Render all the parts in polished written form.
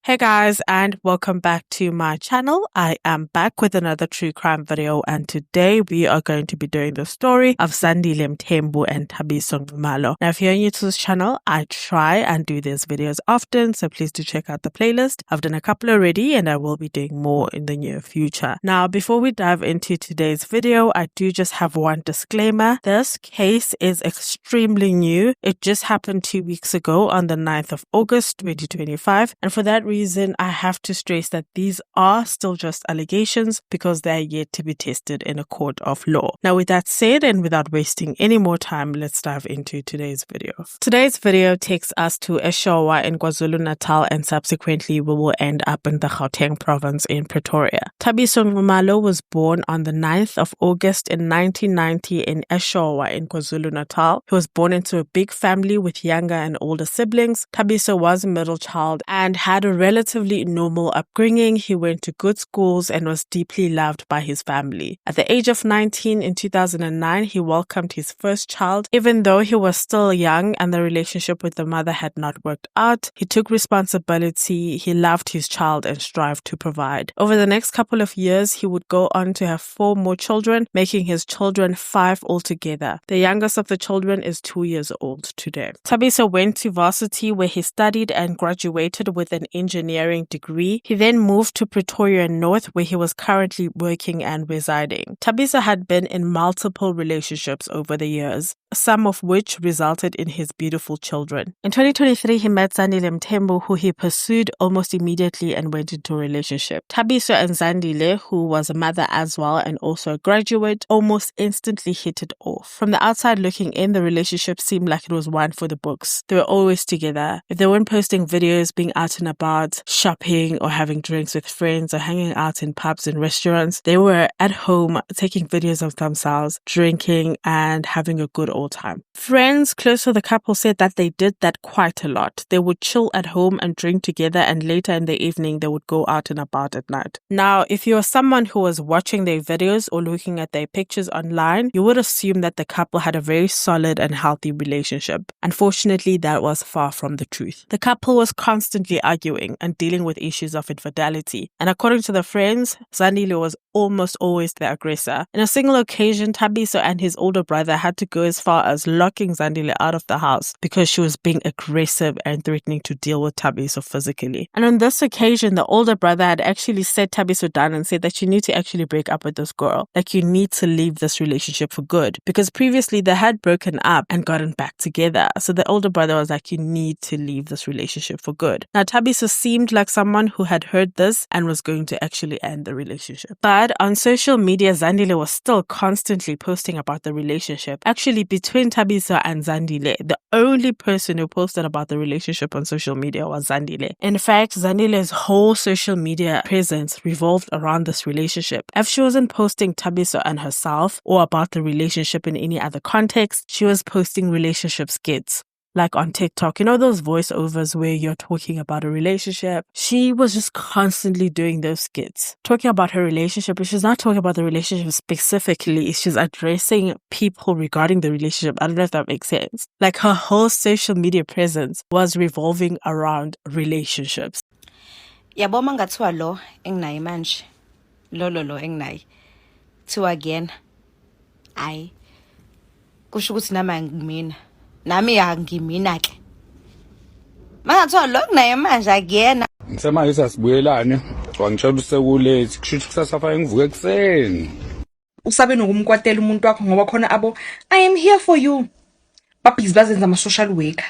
Hey guys, and welcome back to my channel. I am back with another true crime video, and today we are going to be doing the story of Zandile, Mthembu and Thabiso Nxumalo. Now, if you're new to this channel, I try and do these videos often, so please do check out the playlist. I've done a couple already, and I will be doing more in the near future. Now, before we dive into today's video, I do just have one disclaimer. This case is extremely new. It just happened 2 weeks ago on the 9th of August 2025, and for that reason, I have to stress that these are still just allegations because they are yet to be tested in a court of law. Now, with that said, and without wasting any more time, let's dive into today's video. Today's video takes us to Eshowa in KwaZulu-Natal, and subsequently we will end up in the Gauteng province in Pretoria. Thabiso Nxumalo was born on the 9th of August in 1990 in Eshowa in KwaZulu-Natal. He was born into a big family with younger and older siblings. Thabiso was a middle child and had a relatively normal upbringing. He went to good schools and was deeply loved by his family. At the age of 19 in 2009, he welcomed his first child. Even though he was still young and the relationship with the mother had not worked out, he took responsibility, he loved his child and strived to provide. Over the next couple of years, he would go on to have 4 more children, making his children 5 altogether. The youngest of the children is 2 years old today. Thabiso went to varsity where he studied and graduated with an engineering degree. He then moved to Pretoria North, where he was currently working and residing. Thabiso had been in multiple relationships over the years, some of which resulted in his beautiful children. In 2023, he met Zandile Mthembu, who he pursued almost immediately and went into a relationship. Thabiso and Zandile, who was a mother as well and also a graduate, almost instantly hit it off. From the outside looking in, the relationship seemed like it was one for the books. They were always together. If they weren't posting videos, being out and about, shopping or having drinks with friends or hanging out in pubs and restaurants, they were at home taking videos of themselves, drinking and having a good old time. Friends close to the couple said that they did that quite a lot. They would chill at home and drink together, and later in the evening they would go out and about at night. Now, if you are someone who was watching their videos or looking at their pictures online, you would assume that the couple had a very solid and healthy relationship. Unfortunately, that was far from the truth. The couple was constantly arguing and dealing with issues of infidelity, and according to the friends, Zandile was almost always the aggressor. In a single occasion, Thabiso and his older brother had to go as far as locking Zandile out of the house because she was being aggressive and threatening to deal with Thabiso physically. And on this occasion, the older brother had actually set Thabiso down and said that you need to actually break up with this girl. Like, you need to leave this relationship for good, because previously they had broken up and gotten back together. So the older brother was like, you need to leave this relationship for good. Now, Thabiso seemed like someone who had heard this and was going to actually end the relationship. But on social media, Zandile was still constantly posting about the relationship. Actually, between Thabiso and Zandile, the only person who posted about the relationship on social media was Zandile. In fact, Zandile's whole social media presence revolved around this relationship. If she wasn't posting Thabiso and herself or about the relationship in any other context, she was posting relationship skits. Like on TikTok, you know those voiceovers where you're talking about a relationship? She was just constantly doing those skits, talking about her relationship, but she's not talking about the relationship specifically. She's addressing people regarding the relationship. I don't know if that makes sense. Like, her whole social media presence was revolving around relationships. Yabo mangathiwa lo enginayo manje. Lo enginayo. Thiwa again. Ayi. Kusho ukuthi nama ngimina. Nami angimina ke. Mangathiwa lo kunaye manje agena. Ngisemanje sasibuyelane. Wangitshela usekulethi kushuthi kusasa fa ngivuke ekseni. Usabe nokumkwatela umuntu wakho ngoba khona abo I am here for you. Babhizi bazenza ama social worker.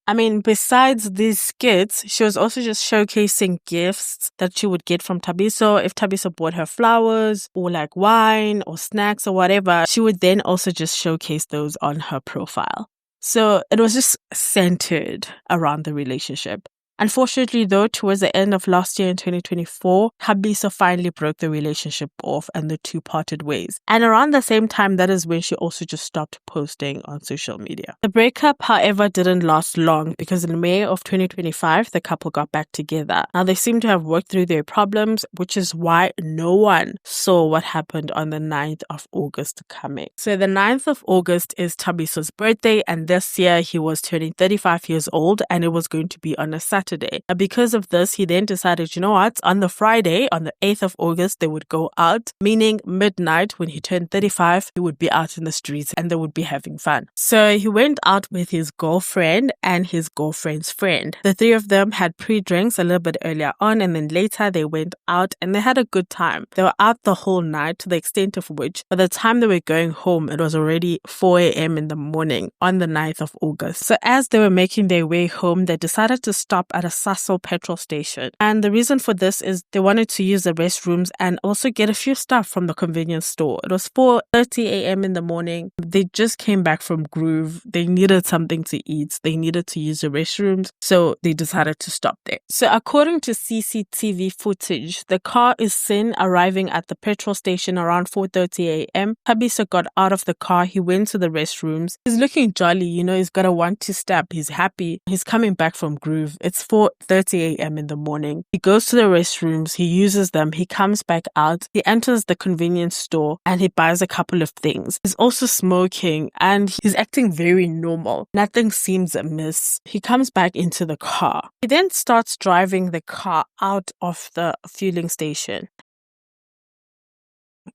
I mean, besides these skits, she was also just showcasing gifts that she would get from Thabiso. If Thabiso bought her flowers or like wine or snacks or whatever, she would then also just showcase those on her profile. So it was just centered around the relationship. Unfortunately, though, towards the end of last year in 2024, Thabiso finally broke the relationship off and the two parted ways. And around the same time, that is when she also just stopped posting on social media. The breakup, however, didn't last long because in May of 2025, the couple got back together. Now, they seem to have worked through their problems, which is why no one saw what happened on the 9th of August coming. So the 9th of August is Thabiso's birthday, and this year he was turning 35 years old, and it was going to be on a Saturday. Saturday. And because of this, he then decided, you know what, on the Friday, on the 8th of August, they would go out, meaning midnight when he turned 35, he would be out in the streets and they would be having fun. So he went out with his girlfriend and his girlfriend's friend. The three of them had pre-drinks a little bit earlier on, and then later they went out and they had a good time. They were out the whole night, to the extent of which by the time they were going home, it was already 4 a.m. in the morning on the 9th of August. So as they were making their way home, they decided to stop at a Sasol petrol station. And the reason for this is they wanted to use the restrooms and also get a few stuff from the convenience store. It was 4:30 a.m. in the morning. They just came back from Groove. They needed something to eat. They needed to use the restrooms. So they decided to stop there. So according to CCTV footage, the car is seen arriving at the petrol station around 4:30 a.m. Thabiso got out of the car. He went to the restrooms. He's looking jolly, he's got a 1-2 step. He's happy. He's coming back from Groove. It's 4:30 a.m. in the morning. He goes to the restrooms. He uses them. He comes back out. He enters the convenience store and he buys a couple of things. He's also smoking and he's acting very normal. Nothing seems amiss. He comes back into the car. He then starts driving the car out of the fueling station.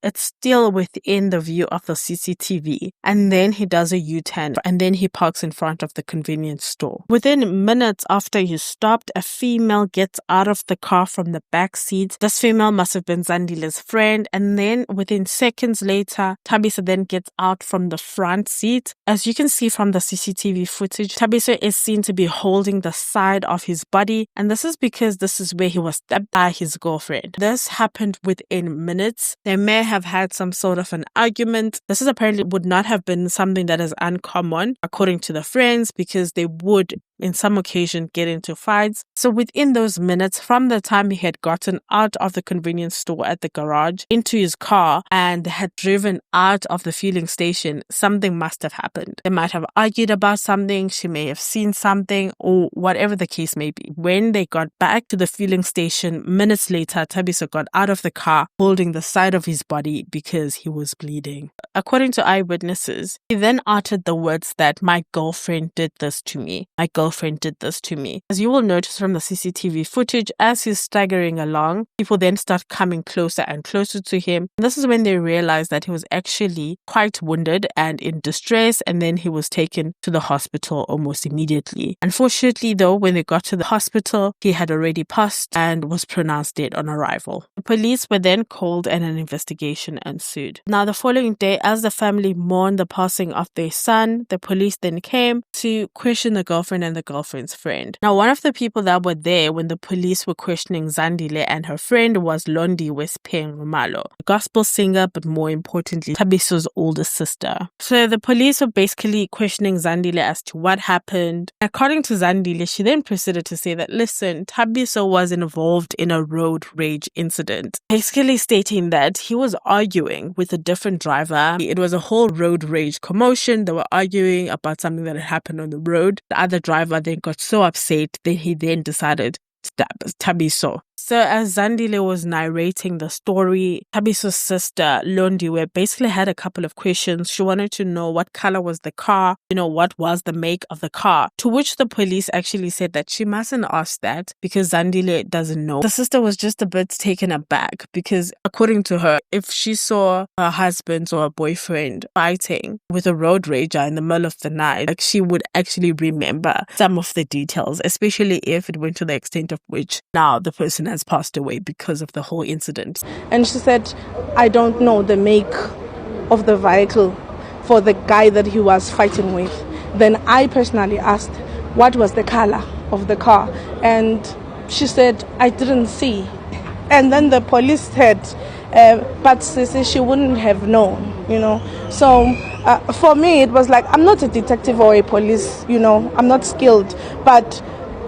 It's still within the view of the CCTV. And then he does a U-turn and then he parks in front of the convenience store. Within minutes after he stopped, a female gets out of the car from the back seat. This female must have been Zandile's friend. And then within seconds later, Thabiso then gets out from the front seat. As you can see from the CCTV footage, Thabiso is seen to be holding the side of his body. And this is because this is where he was stabbed by his girlfriend. This happened within minutes. They may have had some sort of an argument. This is apparently would not have been something that is uncommon, according to the friends, because they would in some occasion get into fights. So within those minutes, from the time he had gotten out of the convenience store at the garage into his car and had driven out of the fueling station, something must have happened. They might have argued about something, she may have seen something, or whatever the case may be. When they got back to the fueling station, minutes later, Thabiso got out of the car holding the side of his body because he was bleeding. According to eyewitnesses, he then uttered the words that my girlfriend did this to me. My girlfriend did this to me. As you will notice from the CCTV footage, as he's staggering along, people then start coming closer and closer to him. And this is when they realized that he was actually quite wounded and in distress, and then he was taken to the hospital almost immediately. Unfortunately, though, when they got to the hospital, he had already passed and was pronounced dead on arrival. The police were then called and an investigation ensued. Now, the following day, as the family mourned the passing of their son, the police then came to question the girlfriend and the girlfriend's friend. Now, one of the people that were there when the police were questioning Zandile and her friend was Londi Nxumalo, a gospel singer, but more importantly, Thabiso's older sister. So the police were basically questioning Zandile as to what happened. According to Zandile, she then proceeded to say that, listen, Thabiso was involved in a road rage incident, basically stating that he was arguing with a different driver. It was a whole road rage commotion. They were arguing about something that had happened on the road. The other driver then got so upset that he then decided to stab Thabiso. So as Zandile was narrating the story, Thabiso's sister, Londi, basically had a couple of questions. She wanted to know what color was the car, what was the make of the car, to which the police actually said that she mustn't ask that because Zandile doesn't know. The sister was just a bit taken aback because according to her, if she saw her husband or her boyfriend fighting with a road rager in the middle of the night, she would actually remember some of the details, especially if it went to the extent of which now the person has passed away because of the whole incident. And she said, I don't know the make of the vehicle for the guy that he was fighting with. Then I personally asked, what was the color of the car? And she said, I didn't see. And then the police said, but she wouldn't have known, So for me, it was like, I'm not a detective or a police, I'm not skilled. But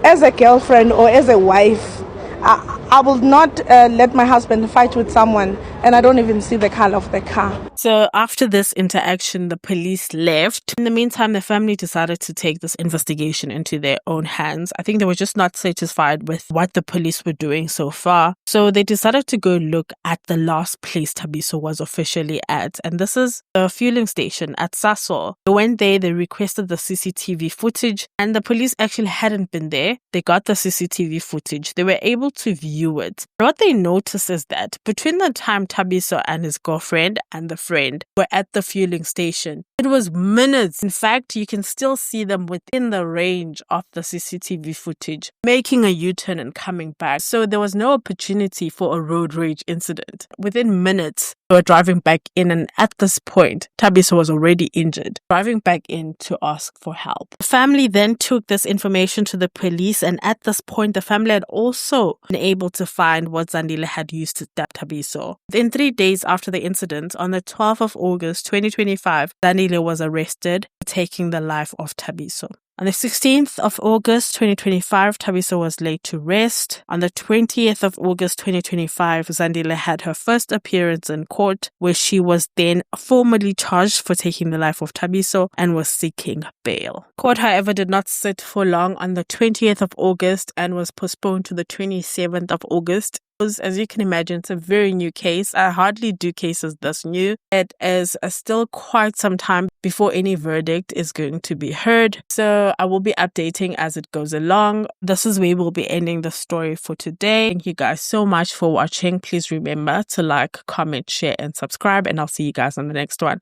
as a girlfriend or as a wife, I will not let my husband fight with someone and I don't even see the color of the car. So after this interaction, the police left. In the meantime, the family decided to take this investigation into their own hands. I think they were just not satisfied with what the police were doing so far. So they decided to go look at the last place Thabiso was officially at. And this is the fueling station at Sasol. They went there, they requested the CCTV footage, and the police actually hadn't been there. They got the CCTV footage. They were able to view it. What they noticed is that between the time Thabiso and his girlfriend and the friend were at the fueling station, it was minutes. In fact, you can still see them within the range of the CCTV footage, making a U-turn and coming back. So there was no opportunity for a road rage incident. Within minutes, they were driving back in, and at this point, Thabiso was already injured, driving back in to ask for help. The family then took this information to the police, and at this point, the family had also been able to find what Zandile had used to stab Thabiso. Within 3 days after the incident, on the 12th of August 2025, Zandile was arrested for taking the life of Thabiso. On the 16th of August 2025, Thabiso was laid to rest. On the 20th of August 2025, Zandile had her first appearance in court, where she was then formally charged for taking the life of Thabiso and was seeking bail. Court, however, did not sit for long on the 20th of August and was postponed to the 27th of August. As you can imagine, it's a very new case. I hardly do cases this new. It is still quite some time before any verdict is going to be heard. So I will be updating as it goes along. This is where we'll be ending the story for today. Thank you guys so much for watching. Please remember to like, comment, share, and subscribe, and I'll see you guys on the next one.